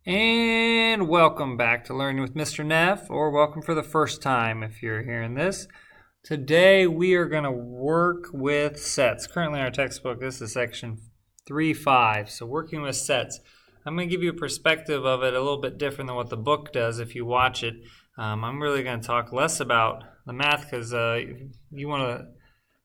And welcome back to Learning with Mr. Neff, or welcome for the first time if you're hearing this. Today we are going to work with sets. Currently in our textbook, this is section 3.5, so working with sets. I'm going to give you a perspective of it a little bit different than what the book does if you watch it. I'm really going to talk less about the math because you want to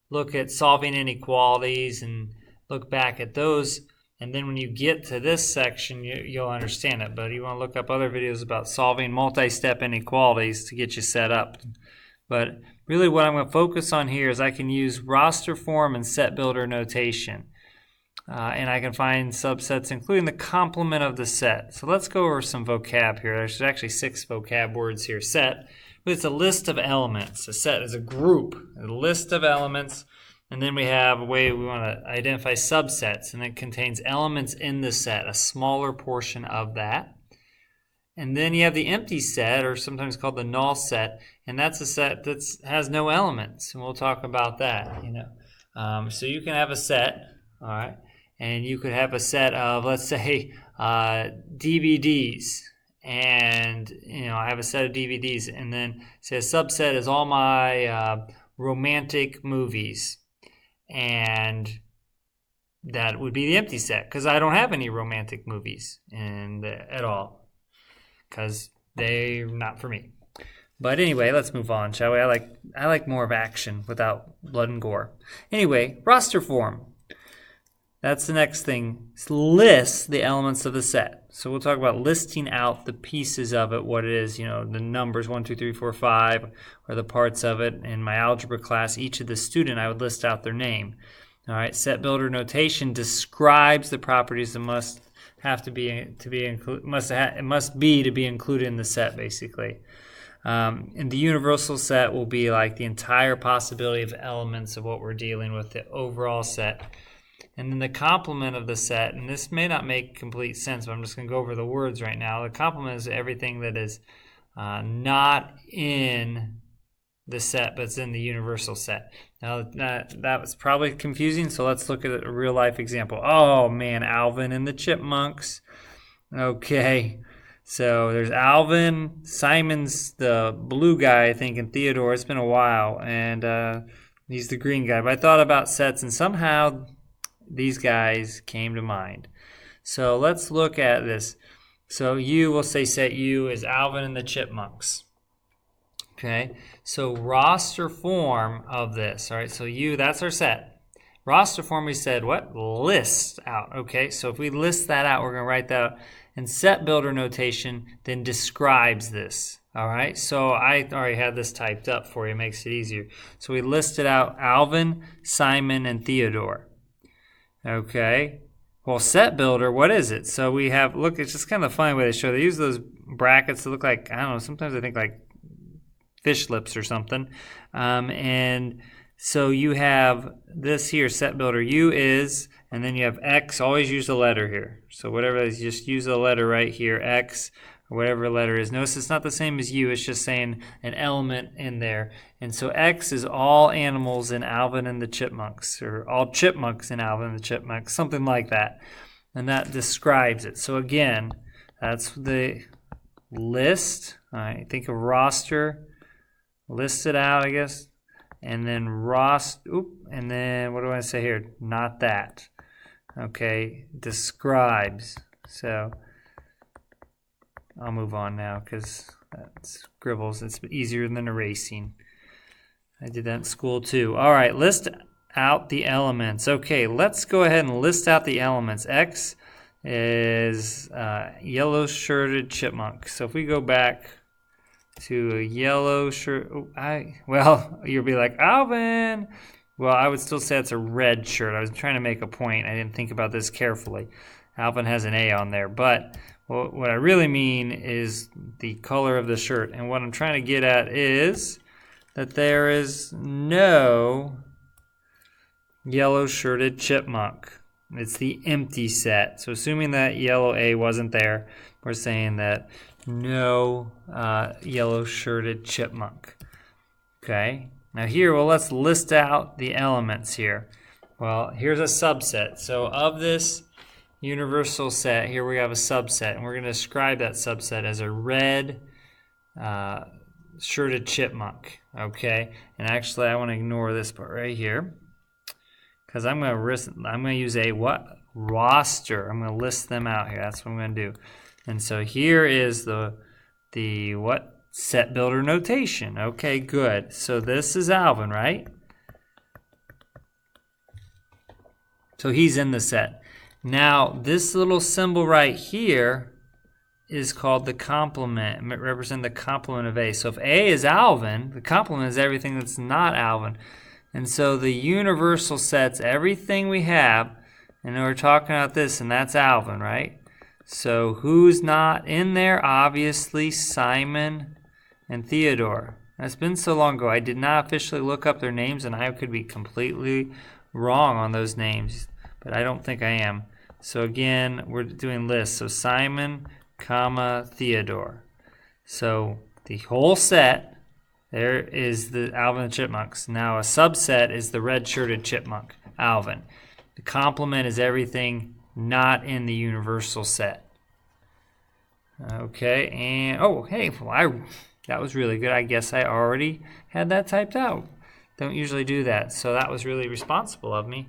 look at solving inequalities and look back at those. And then when you get to this section, you'll understand it. But you want to look up other videos about solving multi-step inequalities to get you set up. But really what I'm going to focus on here is I can use roster form and set builder notation. And I can find subsets including the complement of the set. So let's go over some vocab here. There's actually 6 vocab words here. Set, but it's a list of elements. A set is a group, a list of elements. And then we have a way we want to identify subsets, and it contains elements in the set, a smaller portion of that. And then you have the empty set, or sometimes called the null set, and that's a set that has no elements, and we'll talk about that. So you can have a set, all right, and you could have a set of, let's say, DVDs, and I have a set of DVDs, and then say a subset is all my romantic movies. And that would be the empty set because I don't have any romantic movies at all because they're not for me. But anyway, let's move on, shall we? I like more of action without blood and gore. Anyway, roster form. That's the next thing. List the elements of the set. So we'll talk about listing out the pieces of it, what it is, the numbers 1, 2, 3, 4, 5, or the parts of it. In my algebra class, each of the student, I would list out their name. All right, set builder notation describes the properties that must be included in the set, basically. And the universal set will be like the entire possibility of elements of what we're dealing with, the overall set. And then the complement of the set, and this may not make complete sense, but I'm just going to go over the words right now. The complement is everything that is not in the set, but it's in the universal set. Now, that was probably confusing, so let's look at a real-life example. Oh, man, Alvin and the Chipmunks. Okay, so there's Alvin, Simon's the blue guy, I think, and Theodore. It's been a while, and he's the green guy. But I thought about sets, and somehow these guys came to mind. So let's look at this. So we'll say set U is Alvin and the Chipmunks. Okay, so roster form of this. All right, so U, that's our set. Roster form, we said what? List out. Okay, so if we list that out, we're going to write that out. And set builder notation then describes this. All right, so I already had this typed up for you. It makes it easier. So we listed out Alvin, Simon, and Theodore. Okay, well, set builder, what is it? So we have, look, it's just kind of a funny way to show. They use those brackets to look like, I don't know, sometimes I think like fish lips or something. And so you have this here, set builder, U is, and then you have X, always use the letter here. So whatever it is, just use the letter right here, X, or whatever letter is. Notice it's not the same as U, it's just saying an element in there. And so X is all animals in Alvin and the Chipmunks, or all chipmunks in Alvin and the Chipmunks, something like that. And that describes it. So again, that's the list. All right, think of roster, list it out, I guess. And then and then what do I say here? Not that. Okay, describes. So I'll move on now because that scribbles. It's easier than erasing. I did that in school too. All right, list out the elements. Okay, let's go ahead and list out the elements. X is yellow-shirted chipmunk. So if we go back to a yellow shirt, you'll be like, Alvin. Well, I would still say it's a red shirt. I was trying to make a point. I didn't think about this carefully. Alvin has an A on there, but what I really mean is the color of the shirt. And what I'm trying to get at is that there is no yellow-shirted chipmunk. It's the empty set. So assuming that yellow A wasn't there, we're saying that no yellow-shirted chipmunk. Okay. Now here, let's list out the elements here. Well, here's a subset. So of this, universal set. Here we have a subset, and we're going to describe that subset as a red shirted chipmunk. Okay, and actually I want to ignore this part right here because I'm going to use a what? Roster. I'm going to list them out here. That's what I'm going to do. And so here is the what? Set builder notation. Okay, good. So this is Alvin, right? So he's in the set. Now, this little symbol right here is called the complement. It represents the complement of A. So if A is Alvin, the complement is everything that's not Alvin. And so the universal set's everything we have, and we're talking about this, and that's Alvin, right? So who's not in there? Obviously, Simon and Theodore. That's been so long ago. I did not officially look up their names, and I could be completely wrong on those names, but I don't think I am. So again, we're doing lists. So Simon, comma, Theodore. So the whole set, there is the Alvin and the Chipmunks. Now a subset is the red-shirted chipmunk, Alvin. The complement is everything not in the universal set. Okay, and oh, hey, well, that was really good. I guess I already had that typed out. Don't usually do that, so that was really responsible of me.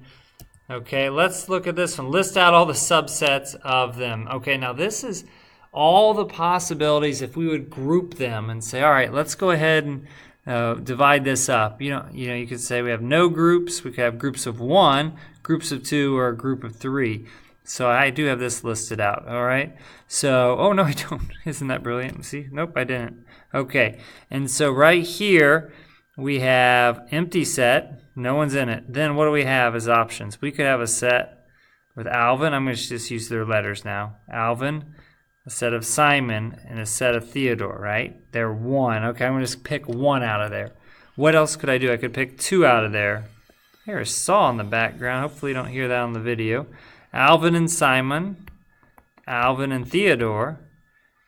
Okay, let's look at this one. List out all the subsets of them. Okay, now this is all the possibilities if we would group them and say, all right, let's go ahead and divide this up. You could say we have no groups. We could have groups of 1, groups of 2, or a group of 3. So I do have this listed out, all right? So, oh, no, I don't. Isn't that brilliant? See? Nope, I didn't. Okay, and so right here we have empty set. No one's in it. Then what do we have as options? We could have a set with Alvin. I'm going to just use their letters now. Alvin, a set of Simon, and a set of Theodore, right? They're 1. Okay, I'm going to just pick 1 out of there. What else could I do? I could pick 2 out of there. There's a saw in the background. Hopefully you don't hear that on the video. Alvin and Simon, Alvin and Theodore,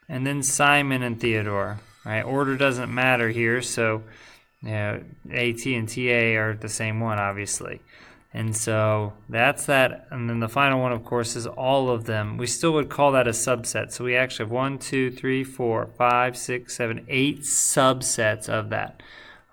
and then Simon and Theodore. Right? Order doesn't matter here, so AT and TA are the same one, obviously. And so that's that. And then the final one, of course, is all of them. We still would call that a subset. So we actually have 1, 2, 3, 4, 5, 6, 7, 8 subsets of that.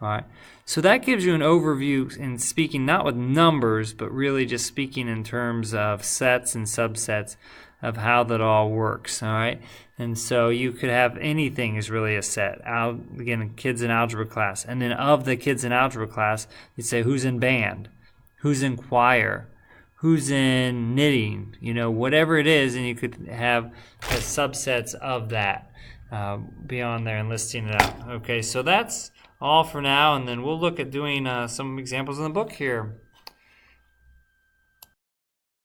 All right. So that gives you an overview in speaking not with numbers, but really just speaking in terms of sets and subsets of how that all works. All right. And so you could have anything is really a set. Again, kids in algebra class. And then of the kids in algebra class, you'd say who's in band, who's in choir, who's in knitting, whatever it is, and you could have the subsets of that beyond there and listing it out. Okay, so that's all for now, and then we'll look at doing some examples in the book here.